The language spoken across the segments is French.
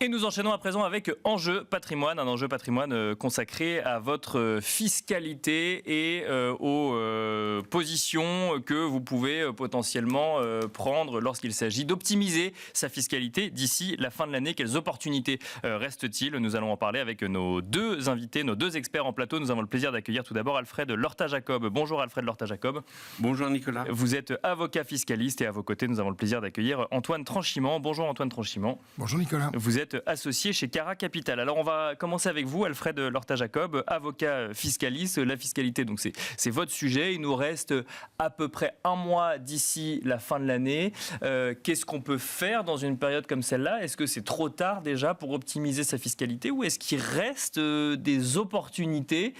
Et nous enchaînons à présent avec Enjeu Patrimoine, un enjeu patrimoine consacré à votre fiscalité et aux positions que vous pouvez potentiellement prendre lorsqu'il s'agit d'optimiser sa fiscalité d'ici la fin de l'année. Quelles opportunités restent-il? Nous allons en parler avec nos deux invités, nos deux experts en plateau. Nous avons le plaisir d'accueillir tout d'abord Alfred Lorta-Jacob. Bonjour Alfred Lorta-Jacob. Bonjour Nicolas. Vous êtes avocat fiscaliste et à vos côtés, nous avons le plaisir d'accueillir Antoine Tranchimant. Bonjour Antoine Tranchimant. Bonjour Nicolas. Vous êtes associé chez Cara Capital. Alors on va commencer avec vous, Alfred Lorta-Jacob, avocat fiscaliste. La fiscalité, donc c'est votre sujet. Il nous reste à peu près un mois d'ici la fin de l'année. Qu'est-ce qu'on peut faire dans une période comme celle-là? Est-ce que c'est trop tard déjà pour optimiser sa fiscalité ou est-ce qu'il reste des opportunités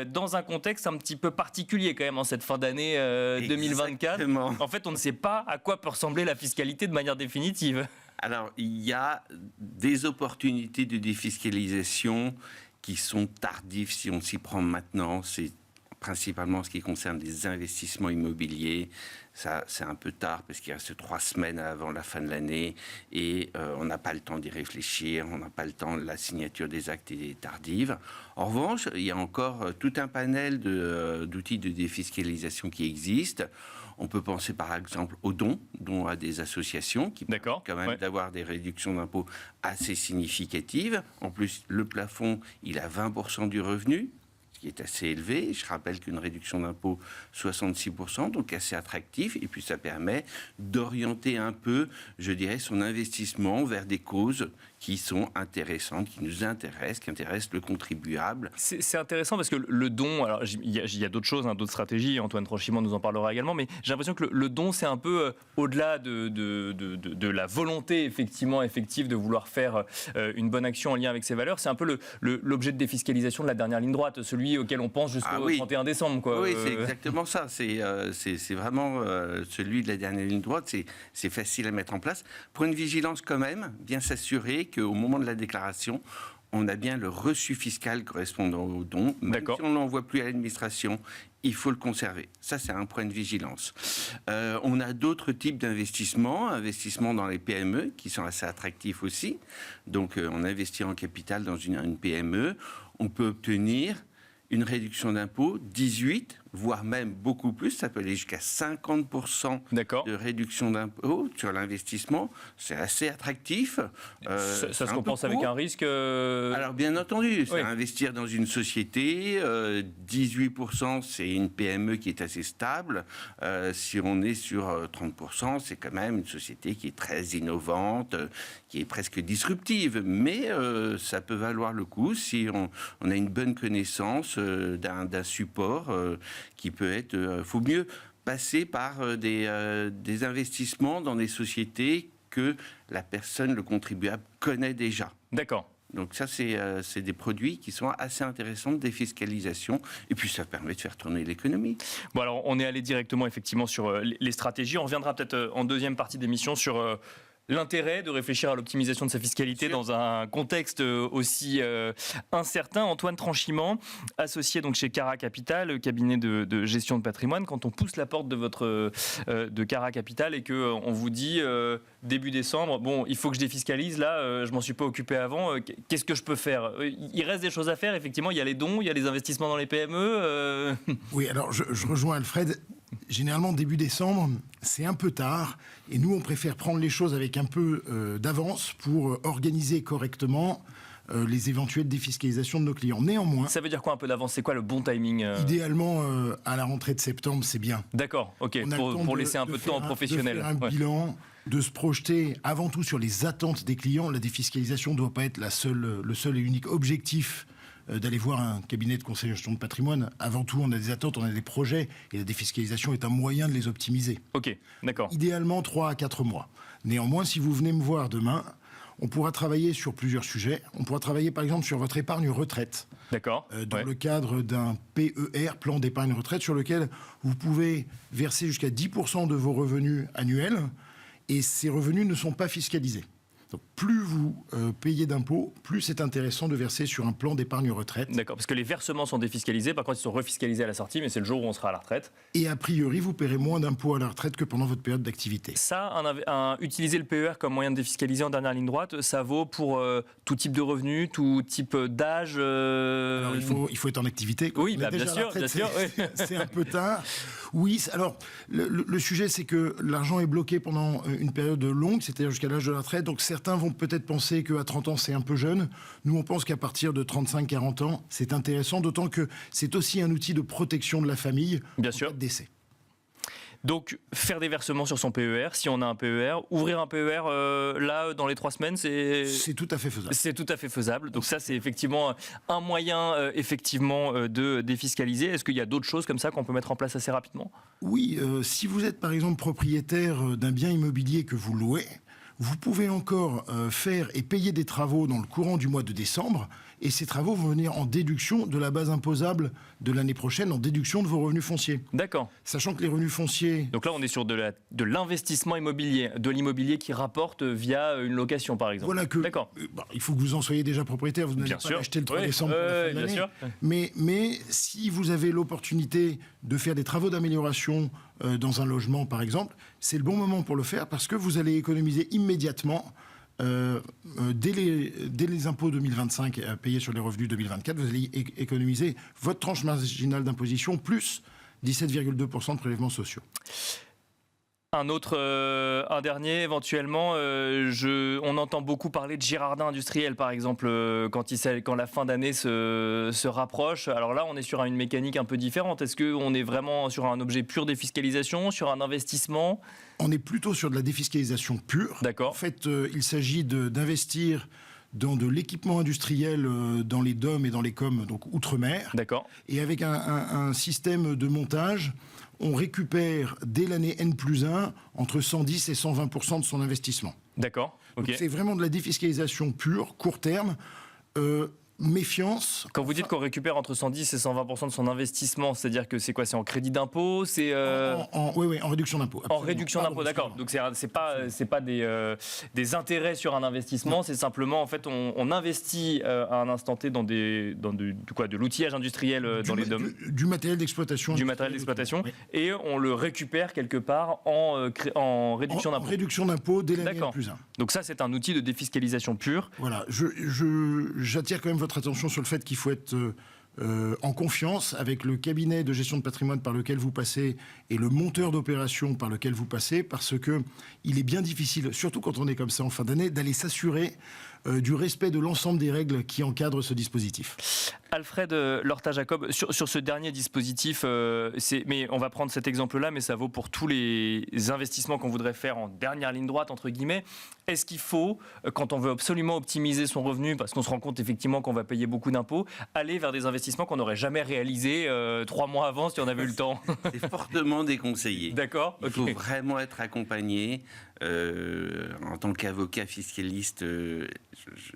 dans un contexte un petit peu particulier quand même en cette fin d'année 2024? Exactement. En fait, on ne sait pas à quoi peut ressembler la fiscalité de manière définitive. Alors, il y a des opportunités de défiscalisation qui sont tardives si on s'y prend maintenant. C'est principalement ce qui concerne les investissements immobiliers. Ça, c'est un peu tard parce qu'il reste 3 semaines avant la fin de l'année et on n'a pas le temps d'y réfléchir, on n'a pas le temps, la signature des actes est tardive. En revanche, il y a encore tout un panel d'outils de défiscalisation qui existent. On peut penser par exemple aux dons à des associations qui permettent quand même d'avoir des réductions d'impôts assez significatives. En plus, le plafond, il a 20% du revenu, qui est assez élevé. Je rappelle qu'une réduction d'impôt 66%, donc assez attractif. Et puis ça permet d'orienter un peu, je dirais, son investissement vers des causes qui sont intéressantes, qui nous intéressent, qui intéressent le contribuable. C'est intéressant parce que le don, alors il y a d'autres choses, d'autres stratégies, Antoine Tranchimant nous en parlera également, mais j'ai l'impression que le don, c'est un peu au-delà de la volonté effective de vouloir faire une bonne action en lien avec ses valeurs, c'est un peu l'objet de défiscalisation de la dernière ligne droite, celui auquel on pense jusqu'au 31 décembre. Quoi. Oui, c'est exactement ça. C'est vraiment celui de la dernière ligne droite. C'est facile à mettre en place. Pour une vigilance quand même, bien s'assurer qu'au moment de la déclaration, on a bien le reçu fiscal correspondant au don. Même si on ne l'envoie plus à l'administration, il faut le conserver. Ça, c'est un point de vigilance. On a d'autres types d'investissements dans les PME, qui sont assez attractifs aussi. Donc, on investit en capital dans une PME. On peut obtenir une réduction d'impôt, 18, voire même beaucoup plus, ça peut aller jusqu'à 50% de réduction d'impôt sur l'investissement. C'est assez attractif. Ça se compense avec un risque Alors bien entendu, c'est investir dans une société, 18% c'est une PME qui est assez stable. Si on est sur 30%, c'est quand même une société qui est très innovante, qui est presque disruptive. Mais ça peut valoir le coup si on a une bonne connaissance d'un support qui peut être... faut mieux passer par des investissements dans des sociétés que la personne, le contribuable, connaît déjà. D'accord. Donc ça, c'est des produits qui sont assez intéressants de défiscalisation. Et puis, ça permet de faire tourner l'économie. Bon, alors, on est allé directement, effectivement, sur les stratégies. On reviendra peut-être en deuxième partie d'émission sur... l'intérêt de réfléchir à l'optimisation de sa fiscalité dans un contexte aussi incertain. Antoine Tranchimant, associé donc chez Cara Capital, cabinet de gestion de patrimoine. Quand on pousse la porte de Cara Capital et qu'on vous dit début décembre, bon, il faut que je défiscalise, là, je m'en suis pas occupé avant, qu'est-ce que je peux faire? Il reste des choses à faire, effectivement, il y a les dons, il y a les investissements dans les PME. Oui, alors je rejoins Alfred. Généralement, début décembre, c'est un peu tard. Et nous, on préfère prendre les choses avec un peu d'avance pour organiser correctement les éventuelles défiscalisations de nos clients. Néanmoins... Ça veut dire quoi un peu d'avance? C'est quoi le bon timing Idéalement, à la rentrée de septembre, c'est bien. D'accord, ok. Pour laisser un peu de temps aux professionnels. De faire un bilan, de se projeter avant tout sur les attentes des clients. La défiscalisation ne doit pas être le seul et unique objectif d'aller voir un cabinet de conseil en gestion de patrimoine. Avant tout, on a des attentes, on a des projets, et la défiscalisation est un moyen de les optimiser. Ok, d'accord. Idéalement, 3 à 4 mois. Néanmoins, si vous venez me voir demain, on pourra travailler sur plusieurs sujets. On pourra travailler, par exemple, sur votre épargne retraite. D'accord. Dans le cadre d'un PER, plan d'épargne retraite, sur lequel vous pouvez verser jusqu'à 10% de vos revenus annuels, et ces revenus ne sont pas fiscalisés. Donc, plus vous payez d'impôts, plus c'est intéressant de verser sur un plan d'épargne retraite. D'accord, parce que les versements sont défiscalisés, par contre ils sont refiscalisés à la sortie, mais c'est le jour où on sera à la retraite. Et a priori, vous paierez moins d'impôts à la retraite que pendant votre période d'activité. Ça, utiliser le PER comme moyen de défiscaliser en dernière ligne droite, ça vaut pour tout type de revenus, tout type d'âge. Alors, il faut être en activité. Oui, bien sûr. C'est un peu tard. Oui, alors le sujet, c'est que l'argent est bloqué pendant une période longue, c'est-à-dire jusqu'à l'âge de la retraite. Donc certains vont peut-être penser qu'à 30 ans, c'est un peu jeune. Nous, on pense qu'à partir de 35-40 ans, c'est intéressant, d'autant que c'est aussi un outil de protection de la famille bien en sûr. cas de décès. Donc, faire des versements sur son PER, si on a un PER, ouvrir un PER là, dans les 3 semaines, c'est tout à fait faisable. C'est tout à fait faisable. Donc ça, c'est effectivement un moyen de défiscaliser. Est-ce qu'il y a d'autres choses comme ça qu'on peut mettre en place assez rapidement ? Oui, si vous êtes par exemple propriétaire d'un bien immobilier que vous louez, vous pouvez encore faire et payer des travaux dans le courant du mois de décembre, et ces travaux vont venir en déduction de la base imposable de l'année prochaine, en déduction de vos revenus fonciers. D'accord. Sachant que les revenus fonciers... Donc là, on est sur de l'investissement immobilier, de l'immobilier qui rapporte via une location, par exemple. Voilà que... D'accord. Il faut que vous en soyez déjà propriétaire, vous n'allez pas acheter le 3 décembre pour la fin de l'année. Bien sûr. Mais si vous avez l'opportunité de faire des travaux d'amélioration dans un logement, par exemple, c'est le bon moment pour le faire parce que vous allez économiser immédiatement dès les impôts 2025 payés sur les revenus 2024, vous allez économiser votre tranche marginale d'imposition plus 17,2% de prélèvements sociaux. Un dernier, éventuellement, on entend beaucoup parler de Girardin industriel, par exemple, quand la fin d'année se rapproche. Alors là, on est sur une mécanique un peu différente. Est-ce qu'on est vraiment sur un objet pur défiscalisation, sur un investissement ? On est plutôt sur de la défiscalisation pure. D'accord. En fait, il s'agit d'investir dans de l'équipement industriel dans les DOM et dans les COM, donc outre-mer. D'accord. Et avec un système de montage, on récupère dès l'année N+1 entre 110 et 120% de son investissement. D'accord. Okay. C'est vraiment de la défiscalisation pure, court terme. Méfiance. Quand vous dites qu'on récupère entre 110 et 120% de son investissement, c'est-à-dire que c'est quoi ? C'est en crédit d'impôt ? C'est Oui, en réduction d'impôt. En réduction d'impôt, d'accord. Donc c'est pas des intérêts sur un investissement, c'est simplement en fait on investit à un instant T dans de l'outillage industriel dans les DOM. Du matériel d'exploitation. Du matériel d'exploitation, oui. Et on le récupère quelque part en réduction d'impôt. En réduction d'impôt dès l'année N+1. Donc ça c'est un outil de défiscalisation pure. Voilà, j'attire quand même votre attention sur le fait qu'il faut être en confiance avec le cabinet de gestion de patrimoine par lequel vous passez et le monteur d'opération par lequel vous passez, parce que il est bien difficile, surtout quand on est comme ça en fin d'année, d'aller s'assurer du respect de l'ensemble des règles qui encadrent ce dispositif. Alfred Lorta-Jacob, sur ce dernier dispositif, mais on va prendre cet exemple-là, mais ça vaut pour tous les investissements qu'on voudrait faire en dernière ligne droite, entre guillemets. Est-ce qu'il faut, quand on veut absolument optimiser son revenu, parce qu'on se rend compte effectivement qu'on va payer beaucoup d'impôts, aller vers des investissements qu'on n'aurait jamais réalisés 3 mois avant si on avait eu le temps ? C'est fortement déconseillé. D'accord. Il faut vraiment être accompagné. En tant qu'avocat fiscaliste,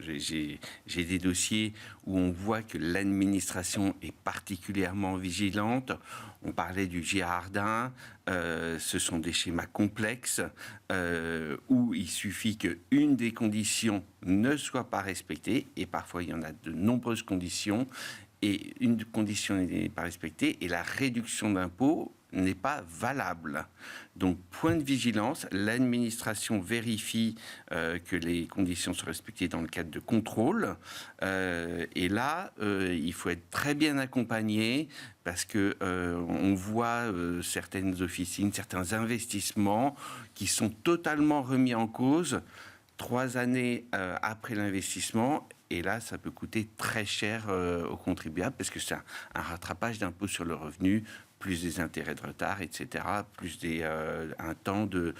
j'ai des dossiers où on voit que l'administration est particulièrement vigilante. On parlait du Girardin, ce sont des schémas complexes où il suffit qu'une des conditions ne soit pas respectée, et parfois il y en a de nombreuses conditions, et une condition n'est pas respectée, et la réduction d'impôt n'est pas valable. Donc, point de vigilance, l'administration vérifie que les conditions sont respectées dans le cadre de contrôle. Et là, il faut être très bien accompagné parce que on voit certaines officines, certains investissements qui sont totalement remis en cause 3 années après l'investissement. Et là, ça peut coûter très cher aux contribuables parce que c'est un rattrapage d'impôt sur le revenu, plus des intérêts de retard, etc., plus un temps de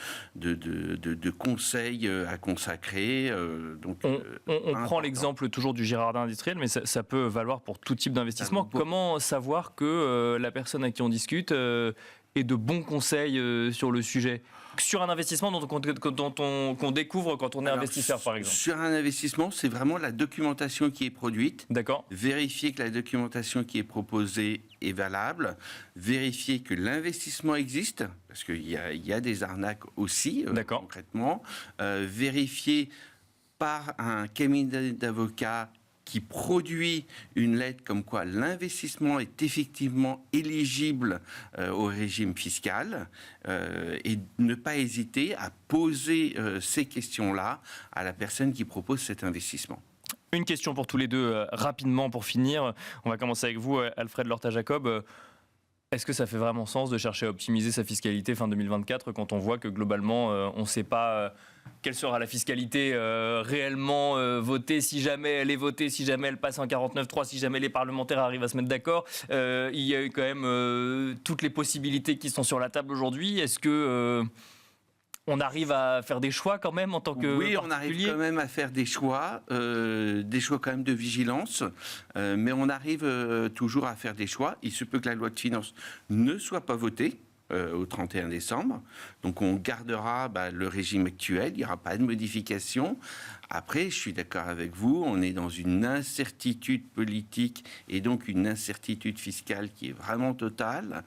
conseils à consacrer. Donc, on prend l'exemple toujours du Girardin industriel, mais ça peut valoir pour tout type d'investissement. Comment savoir que la personne à qui on discute ait de bons conseils sur le sujet ? Sur un investissement qu'on découvre quand on est investisseur, par exemple. Sur un investissement, c'est vraiment la documentation qui est produite. D'accord. Vérifier que la documentation qui est proposée est valable. Vérifier que l'investissement existe, parce qu'il y a des arnaques aussi, concrètement. Vérifier par un cabinet d'avocats qui produit une lettre comme quoi l'investissement est effectivement éligible au régime fiscal et ne pas hésiter à poser ces questions-là à la personne qui propose cet investissement. Une question pour tous les deux, rapidement pour finir. On va commencer avec vous, Alfred Lorta-Jacob. Est-ce que ça fait vraiment sens de chercher à optimiser sa fiscalité fin 2024 quand on voit que globalement, on ne sait pas quelle sera la fiscalité réellement votée, si jamais elle est votée, si jamais elle passe en 49.3, si jamais les parlementaires arrivent à se mettre d'accord. Il y a eu quand même toutes les possibilités qui sont sur la table aujourd'hui. Est-ce que... on arrive à faire des choix quand même en tant que Oui, particulier. on arrive quand même à faire des choix quand même de vigilance, mais on arrive toujours à faire des choix. Il se peut que la loi de finances ne soit pas votée au 31 décembre, donc on gardera le régime actuel, il n'y aura pas de modification. Après, je suis d'accord avec vous, on est dans une incertitude politique et donc une incertitude fiscale qui est vraiment totale,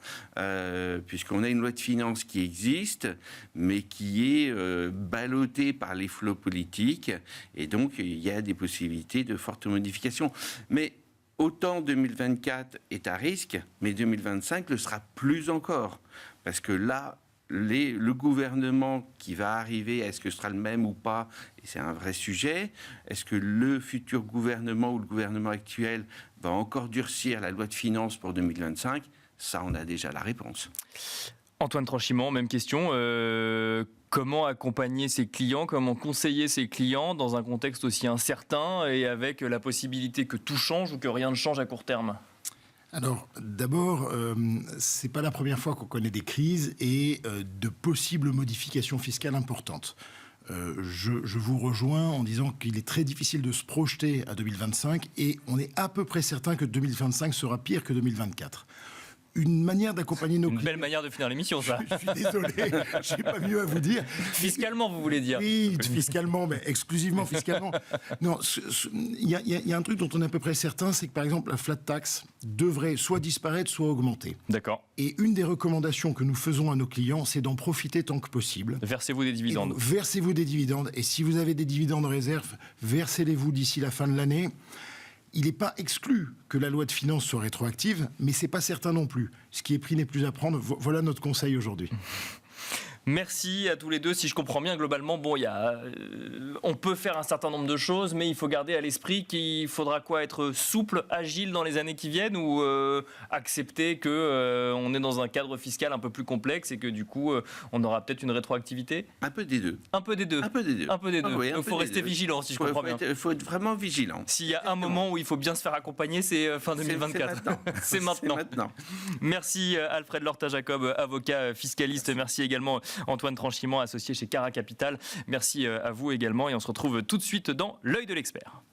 puisqu'on a une loi de finances qui existe, mais qui est ballottée par les flots politiques, et donc il y a des possibilités de fortes modifications. Mais autant 2024 est à risque, mais 2025 le sera plus encore, parce que là, le gouvernement qui va arriver, est-ce que ce sera le même ou pas? Et c'est un vrai sujet. Est-ce que le futur gouvernement ou le gouvernement actuel va encore durcir la loi de finances pour 2025? Ça, on a déjà la réponse. Antoine Tranchimant, même question. Comment accompagner ses clients, comment conseiller ses clients dans un contexte aussi incertain et avec la possibilité que tout change ou que rien ne change à court terme? Alors, d'abord, c'est pas la première fois qu'on connaît des crises et de possibles modifications fiscales importantes. Je vous rejoins en disant qu'il est très difficile de se projeter à 2025 et on est à peu près certain que 2025 sera pire que 2024. Une manière d'accompagner nos clients... Une belle manière de finir l'émission, ça. Je suis désolé, je n'ai pas mieux à vous dire. Fiscalement, vous voulez dire? Oui, fiscalement, mais exclusivement fiscalement. Non, il y a un truc dont on est à peu près certain, c'est que par exemple, la flat tax devrait soit disparaître, soit augmenter. D'accord. Et une des recommandations que nous faisons à nos clients, c'est d'en profiter tant que possible. Versez-vous des dividendes. Versez-vous des dividendes. Et si vous avez des dividendes en réserve, versez-les-vous d'ici la fin de l'année. Il n'est pas exclu que la loi de finances soit rétroactive, mais ce n'est pas certain non plus. Ce qui est pris n'est plus à prendre. Voilà notre conseil aujourd'hui. Merci à tous les deux. Si je comprends bien, globalement, bon, on peut faire un certain nombre de choses, mais il faut garder à l'esprit qu'il faudra être souple, agile dans les années qui viennent, ou accepter qu'on est dans un cadre fiscal un peu plus complexe et que du coup, on aura peut-être une rétroactivité. Un peu des deux. Un peu des deux. Un peu des deux. Un peu des deux. Ah oui, Donc, il faut rester vigilant, si je comprends bien. Il faut être vraiment vigilant. S'il y a un moment où il faut bien se faire accompagner, c'est fin 2024. C'est maintenant. Merci Alfred Lorta-Jacob, avocat fiscaliste. Merci également Antoine Tranchimant, associé chez Cara Capital. Merci à vous également et on se retrouve tout de suite dans l'œil de l'expert.